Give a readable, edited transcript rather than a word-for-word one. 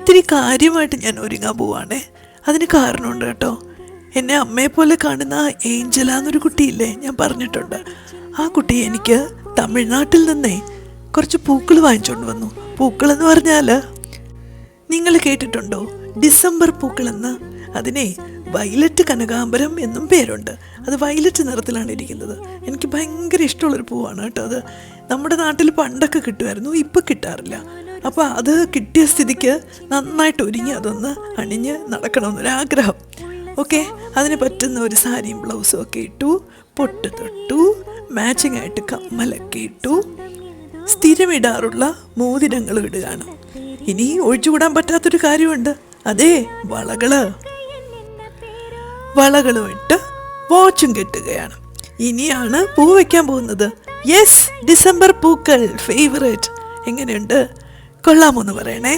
ഇത്തിരി കാര്യമായിട്ട് ഞാൻ ഒരുങ്ങാൻ പോവാണേ. അതിന് കാരണമുണ്ട് കേട്ടോ. എന്നെ അമ്മയെപ്പോലെ കാണുന്ന ഏഞ്ചല എന്നൊരു കുട്ടിയില്ലേ, ഞാൻ പറഞ്ഞിട്ടുണ്ട്. ആ കുട്ടി എനിക്ക് തമിഴ്നാട്ടിൽ നിന്നേ കുറച്ച് പൂക്കൾ വാങ്ങിച്ചുകൊണ്ട് വന്നു. പൂക്കളെന്ന് പറഞ്ഞാൽ നിങ്ങൾ കേട്ടിട്ടുണ്ടോ, ഡിസംബർ പൂക്കളെന്ന്. അതിനെ വയലറ്റ് കനകാംബരം എന്നും പേരുണ്ട്. അത് വയലറ്റ് നിറത്തിലാണ് ഇരിക്കുന്നത്. എനിക്ക് ഭയങ്കര ഇഷ്ടമുള്ളൊരു പൂവാണ് കേട്ടോ. അത് നമ്മുടെ നാട്ടിൽ പണ്ടൊക്കെ കിട്ടുമായിരുന്നു, ഇപ്പം കിട്ടാറില്ല. അപ്പോൾ അത് കിട്ടിയ സ്ഥിതിക്ക് നന്നായിട്ട് ഒരുങ്ങി അതൊന്ന് അണിഞ്ഞ് നടക്കണമെന്നൊരാഗ്രഹം. ഓക്കെ, അതിന് പറ്റുന്ന ഒരു സാരിയും ബ്ലൗസും ഒക്കെ ഇട്ടു, പൊട്ട് തൊട്ടു, മാച്ചിങ് ആയിട്ട് കമ്മലൊക്കെ ഇട്ടു, സ്ഥിരമിടാറുള്ള മോതിരങ്ങൾ ഇടുകയാണ്. ഇനി ഒഴിച്ചുകൂടാൻ പറ്റാത്തൊരു കാര്യമുണ്ട്, അതേ വളകളും ഇട്ട് വാച്ചും കെട്ടുകയാണ്. ഇനിയാണ് പൂ വയ്ക്കാൻ പോകുന്നത്. യെസ്, ഡിസംബർ പൂക്കൾ ഫേവറേറ്റ്. എങ്ങനെയുണ്ട്, കൊള്ളാമോന്ന് പറയണേ.